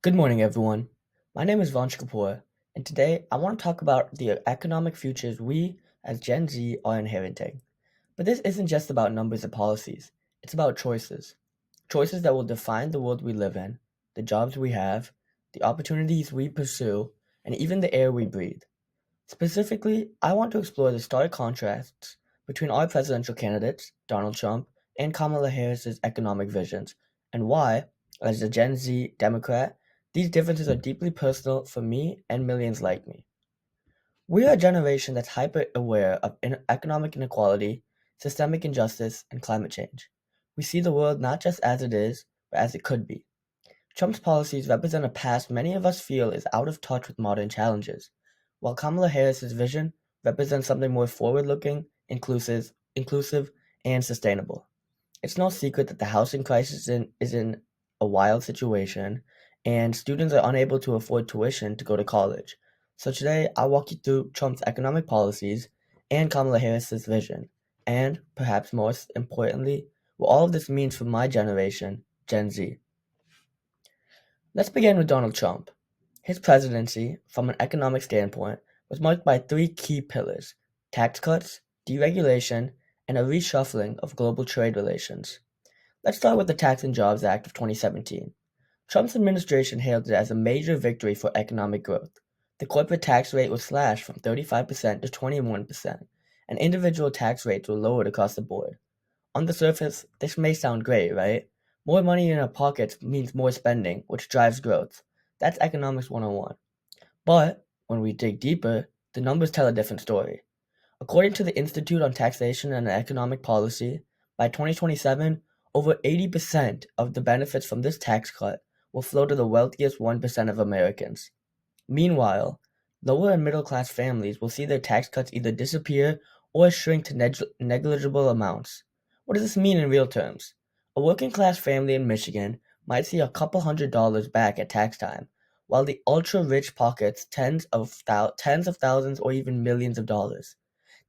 Good morning, everyone. My name is Vansh, and today I want to talk about the economic futures we, as Gen Z, are inheriting. But this isn't just about numbers and policies, it's about choices. Choices that will define the world we live in, the jobs we have, the opportunities we pursue, and even the air we breathe. Specifically, I want to explore the stark contrasts between our presidential candidates, Donald Trump and Kamala Harris's economic visions, and why, as a Gen Z Democrat, these differences are deeply personal for me and millions like me. We are a generation that's hyper aware of economic inequality, systemic injustice, and climate change. We see the world not just as it is, but as it could be. Trump's policies represent a past many of us feel is out of touch with modern challenges, while Kamala Harris's vision represents something more forward-looking, inclusive, and sustainable. It's no secret that the housing crisis is in a wild situation, and students are unable to afford tuition to go to college. So today, I'll walk you through Trump's economic policies and Kamala Harris's vision, and, perhaps most importantly, what all of this means for my generation, Gen Z. Let's begin with Donald Trump. His presidency, from an economic standpoint, was marked by three key pillars: tax cuts, deregulation, and a reshuffling of global trade relations. Let's start with the Tax and Jobs Act of 2017. Trump's administration hailed it as a major victory for economic growth. The corporate tax rate was slashed from 35% to 21%, and individual tax rates were lowered across the board. On the surface, this may sound great, right? More money in our pockets means more spending, which drives growth. That's economics 101. But when we dig deeper, the numbers tell a different story. According to the Institute on Taxation and Economic Policy, by 2027, over 80% of the benefits from this tax cut will flow to the wealthiest 1% of Americans. Meanwhile, lower and middle class families will see their tax cuts either disappear or shrink to negligible amounts. What does this mean in real terms? A working class family in Michigan might see a couple $100s back at tax time, while the ultra rich pockets tens of thousands or even millions of dollars.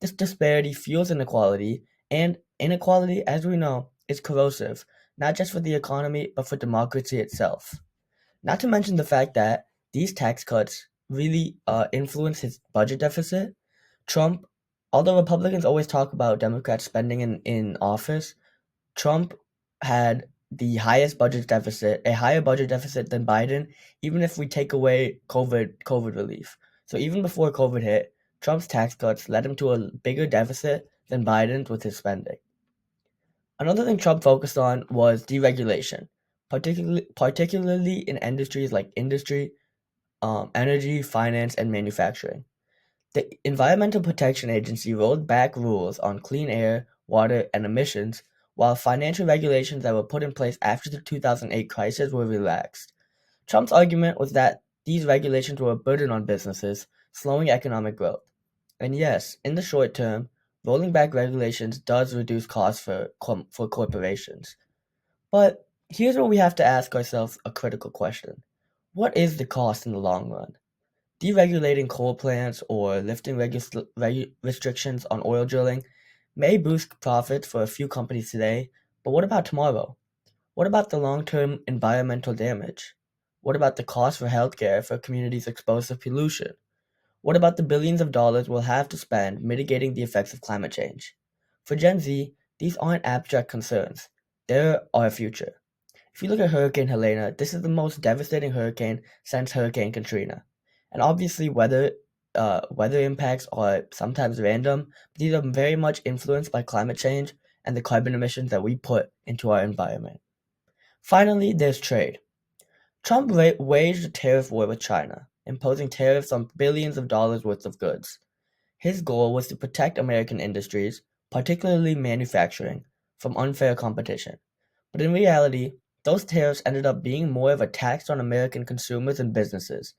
This disparity fuels inequality, and inequality, as we know, is corrosive, not just for the economy, but for democracy itself. Not to mention the fact that these tax cuts really influence his budget deficit. Trump, although Republicans always talk about Democrats spending in office, Trump had the highest budget deficit, a higher budget deficit than Biden, even if we take away COVID relief. So even before COVID hit, Trump's tax cuts led him to a bigger deficit than Biden's with his spending. Another thing Trump focused on was deregulation, particularly in industries like energy, finance, and manufacturing. The Environmental Protection Agency rolled back rules on clean air, water, and emissions, while financial regulations that were put in place after the 2008 crisis were relaxed. Trump's argument was that these regulations were a burden on businesses, slowing economic growth. And yes, in the short term, rolling back regulations does reduce costs for corporations. But here's where we have to ask ourselves a critical question. What is the cost in the long run? Deregulating coal plants or lifting restrictions on oil drilling may boost profits for a few companies today, but what about tomorrow? What about the long-term environmental damage? What about the cost for healthcare for communities exposed to pollution? What about the billions of dollars we'll have to spend mitigating the effects of climate change? For Gen Z, these aren't abstract concerns. They're our future. If you look at Hurricane Helena, this is the most devastating hurricane since Hurricane Katrina. And obviously, weather impacts are sometimes random, but these are very much influenced by climate change and the carbon emissions that we put into our environment. Finally, there's trade. Trump waged a tariff war with China, imposing tariffs on billions of dollars worth of goods. His goal was to protect American industries, particularly manufacturing, from unfair competition. But in reality, those tariffs ended up being more of a tax on American consumers and businesses.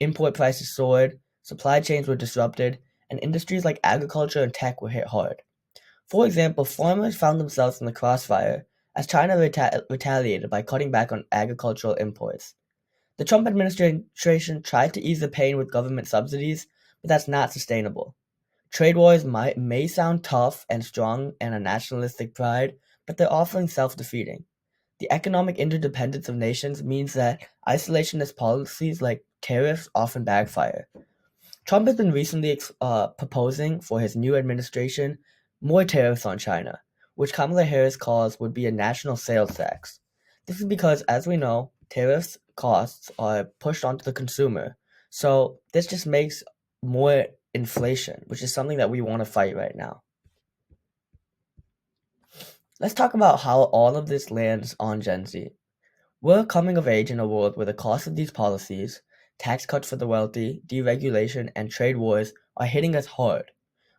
Import prices soared, supply chains were disrupted, and industries like agriculture and tech were hit hard. For example, farmers found themselves in the crossfire as China retaliated by cutting back on agricultural imports. The Trump administration tried to ease the pain with government subsidies, but that's not sustainable. Trade wars may sound tough and strong and a nationalistic pride, but they're often self-defeating. The economic interdependence of nations means that isolationist policies like tariffs often backfire. Trump has been recently proposing for his new administration more tariffs on China, which Kamala Harris calls would be a national sales tax. This is because, as we know, tariffs costs are pushed onto the consumer. So this just makes more inflation, which is something that we want to fight right now. Let's talk about how all of this lands on Gen Z. We're coming of age in a world where the cost of these policies, tax cuts for the wealthy, deregulation, and trade wars are hitting us hard.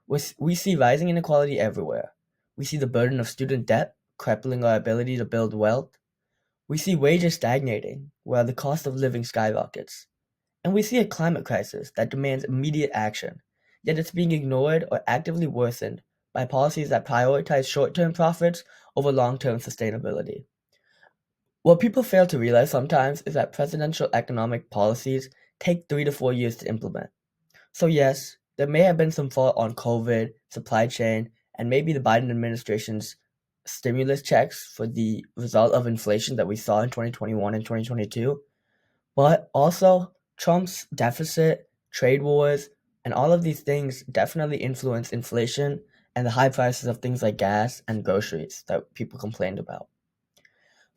We see rising inequality everywhere. We see the burden of student debt crippling our ability to build wealth. We see wages stagnating, while the cost of living skyrockets. And we see a climate crisis that demands immediate action, yet it's being ignored or actively worsened by policies that prioritize short term profits over long term sustainability. What people fail to realize sometimes is that presidential economic policies take 3 to 4 years to implement. So, yes, there may have been some fault on COVID, supply chain, and maybe the Biden administration's stimulus checks for the result of inflation that we saw in 2021 and 2022. But also, Trump's deficit, trade wars, and all of these things definitely influence inflation and the high prices of things like gas and groceries that people complained about.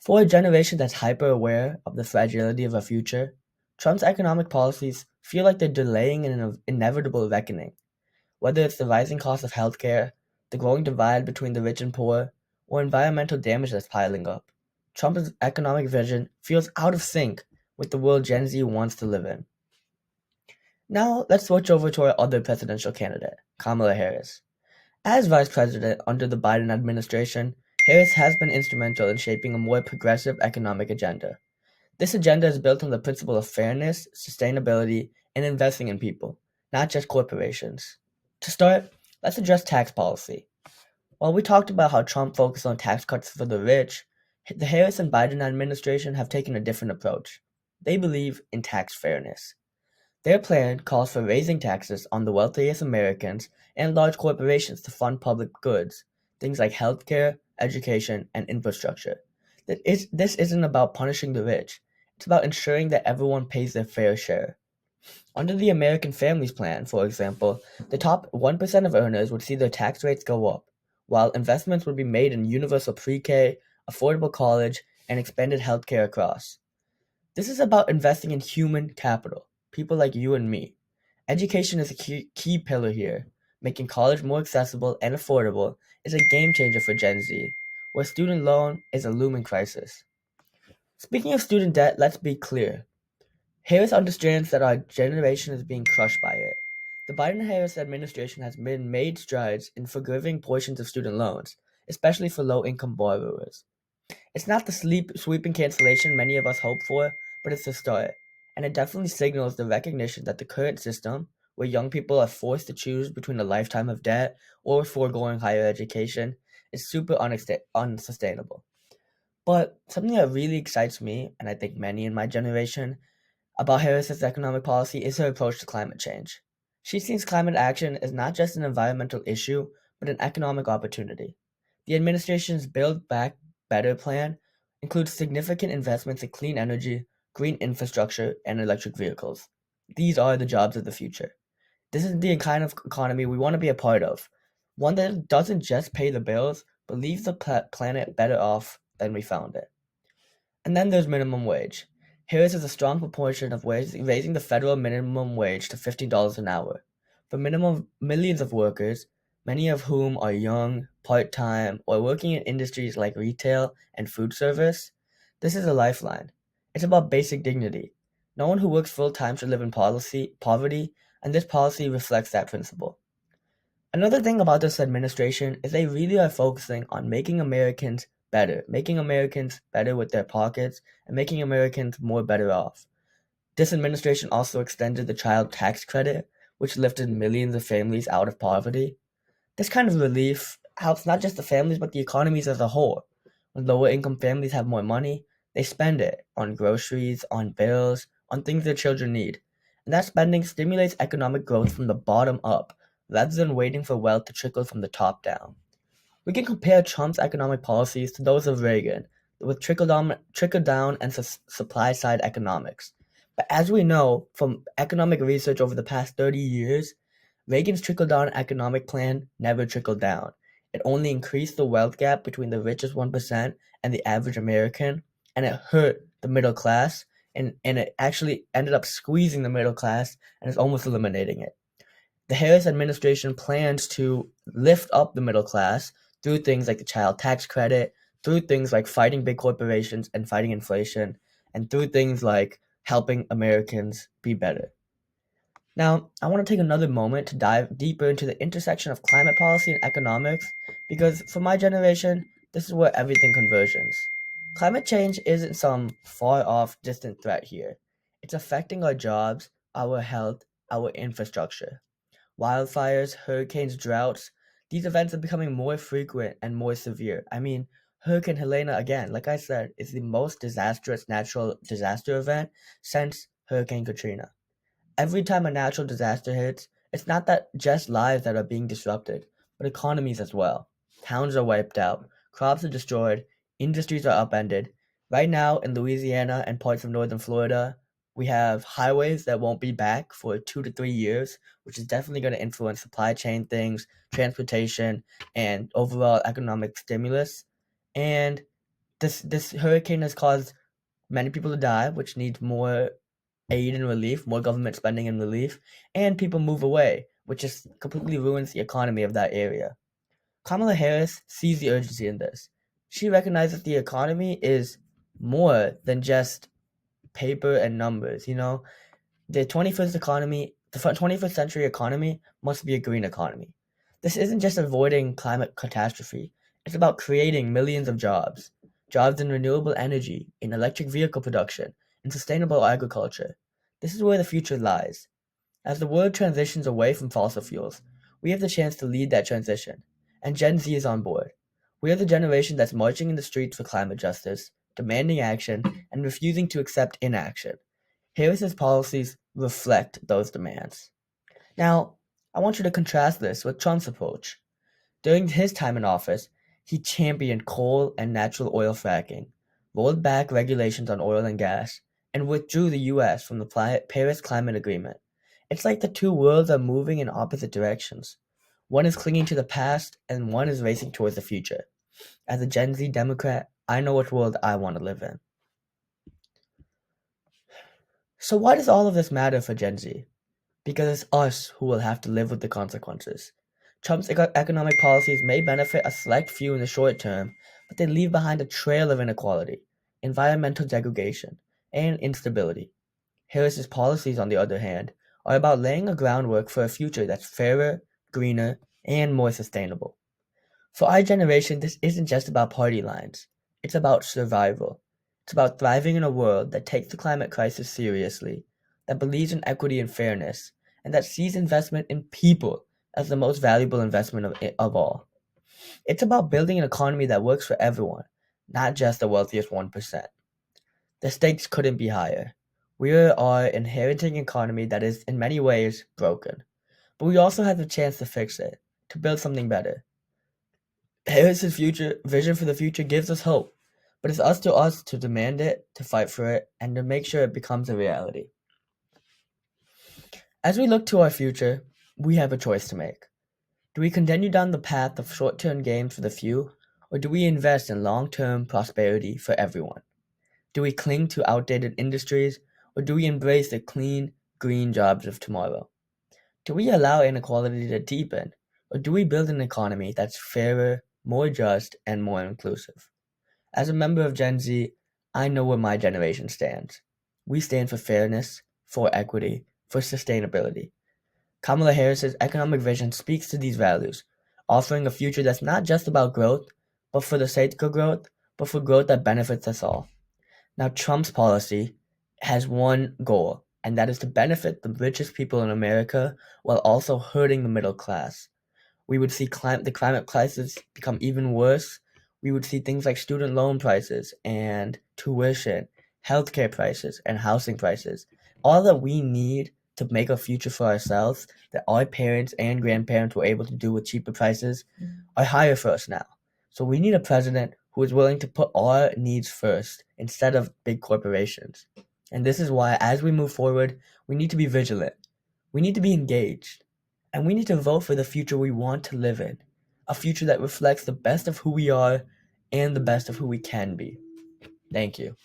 For a generation that's hyper aware of the fragility of our future, Trump's economic policies feel like they're delaying an inevitable reckoning, whether it's the rising cost of healthcare, the growing divide between the rich and poor, or environmental damage that's piling up. Trump's economic vision feels out of sync with the world Gen Z wants to live in. Now, let's switch over to our other presidential candidate, Kamala Harris. As vice president under the Biden administration, Harris has been instrumental in shaping a more progressive economic agenda. This agenda is built on the principle of fairness, sustainability, and investing in people, not just corporations. To start, let's address tax policy. While we talked about how Trump focused on tax cuts for the rich, the Harris and Biden administration have taken a different approach. They believe in tax fairness. Their plan calls for raising taxes on the wealthiest Americans and large corporations to fund public goods, things like healthcare, education, and infrastructure. This isn't about punishing the rich, it's about ensuring that everyone pays their fair share. Under the American Families Plan, for example, the top 1% of earners would see their tax rates go up, while investments would be made in universal pre K, affordable college, and expanded healthcare across. This is about investing in human capital, people like you and me. Education is a key pillar here. Making college more accessible and affordable is a game changer for Gen Z, where student loan is a looming crisis. Speaking of student debt, let's be clear. Harris understands that our generation is being crushed by it. The Biden-Harris administration has made strides in forgiving portions of student loans, especially for low-income borrowers. It's not the sweeping cancellation many of us hope for, but it's a start, and it definitely signals the recognition that the current system, where young people are forced to choose between a lifetime of debt or foregoing higher education, is super unsustainable. But something that really excites me, and I think many in my generation, about Harris's economic policy is her approach to climate change. She sees climate action as not just an environmental issue, but an economic opportunity. The administration's Build Back Better plan includes significant investments in clean energy, green infrastructure, and electric vehicles. These are the jobs of the future. This is the kind of economy we want to be a part of. One that doesn't just pay the bills, but leaves the planet better off than we found it. And then there's minimum wage. Harris is a strong proportion of raising the federal minimum wage to $15 an hour. For minimum millions of workers, many of whom are young, part-time, or working in industries like retail and food service, this is a lifeline. It's about basic dignity. No one who works full-time should live in poverty, and this policy reflects that principle. Another thing about this administration is they really are focusing on making Americans better with their pockets, and making Americans more better off. This administration also extended the child tax credit, which lifted millions of families out of poverty. This kind of relief helps not just the families but the economies as a whole. When lower income families have more money, they spend it on groceries, on bills, on things their children need. And that spending stimulates economic growth from the bottom up, rather than waiting for wealth to trickle from the top down. We can compare Trump's economic policies to those of Reagan, with trickle down and supply side economics. But as we know from economic research over the past 30 years, Reagan's trickle down economic plan never trickled down. It only increased the wealth gap between the richest 1% and the average American, and it hurt the middle class, and it actually ended up squeezing the middle class and is almost eliminating it. The Harris administration plans to lift up the middle class through things like the child tax credit, through things like fighting big corporations and fighting inflation, and through things like helping Americans be better. Now, I want to take another moment to dive deeper into the intersection of climate policy and economics because for my generation, this is where everything converges. Climate change isn't some far off, distant threat here. It's affecting our jobs, our health, our infrastructure. Wildfires, hurricanes, droughts, these events are becoming more frequent and more severe. I mean, Hurricane Helena, again, like I said, is the most disastrous natural disaster event since Hurricane Katrina. Every time a natural disaster hits, it's not that just lives that are being disrupted, but economies as well. Towns are wiped out, crops are destroyed, industries are upended. Right now in Louisiana and parts of northern Florida, we have highways that won't be back for 2 to 3 years, which is definitely going to influence supply chain things, transportation, and overall economic stimulus. And this hurricane has caused many people to die, which needs more aid and relief, more government spending and relief, and people move away, which just completely ruins the economy of that area. Kamala Harris sees the urgency in this. She recognizes the economy is more than just paper and numbers. The 21st century economy must be a green economy. This isn't just avoiding climate catastrophe. It's about creating millions of jobs. Jobs in renewable energy, in electric vehicle production, in sustainable agriculture. This is where the future lies. As the world transitions away from fossil fuels, we have the chance to lead that transition. And Gen Z is on board. We are the generation that's marching in the streets for climate justice, demanding action, and refusing to accept inaction. Harris's policies reflect those demands. Now, I want you to contrast this with Trump's approach. During his time in office, he championed coal and natural oil fracking, rolled back regulations on oil and gas, and withdrew the US from the Paris Climate Agreement. It's like the two worlds are moving in opposite directions. One is clinging to the past, and one is racing towards the future. As a Gen Z Democrat, I know which world I want to live in. So, why does all of this matter for Gen Z? Because it's us who will have to live with the consequences. Trump's economic policies may benefit a select few in the short term, but they leave behind a trail of inequality, environmental degradation, and instability. Harris's policies, on the other hand, are about laying a groundwork for a future that's fairer, greener, and more sustainable. For our generation, this isn't just about party lines. It's about survival. It's about thriving in a world that takes the climate crisis seriously, that believes in equity and fairness, and that sees investment in people as the most valuable investment of all. It's about building an economy that works for everyone, not just the wealthiest 1%. The stakes couldn't be higher. We are inheriting an economy that is, in many ways, broken. But we also have the chance to fix it, to build something better. Harris's future vision for the future gives us hope, but it's us to demand it, to fight for it, and to make sure it becomes a reality. As we look to our future, we have a choice to make. Do we continue down the path of short-term gains for the few, or do we invest in long-term prosperity for everyone? Do we cling to outdated industries, or do we embrace the clean, green jobs of tomorrow? Do we allow inequality to deepen, or do we build an economy that's fairer, more just, and more inclusive? As a member of Gen Z, I know where my generation stands. We stand for fairness, for equity, for sustainability. Kamala Harris's economic vision speaks to these values, offering a future that's not just about growth, but for the sake of growth, but for growth that benefits us all. Now, Trump's policy has one goal, and that is to benefit the richest people in America while also hurting the middle class. We would see the climate crisis become even worse. We would see things like student loan prices and tuition, healthcare prices, and housing prices. All that we need to make a future for ourselves that our parents and grandparents were able to do with cheaper prices are higher for us now. So we need a president who is willing to put our needs first instead of big corporations. And this is why, as we move forward, we need to be vigilant. We need to be engaged. And we need to vote for the future we want to live in, a future that reflects the best of who we are and the best of who we can be. Thank you.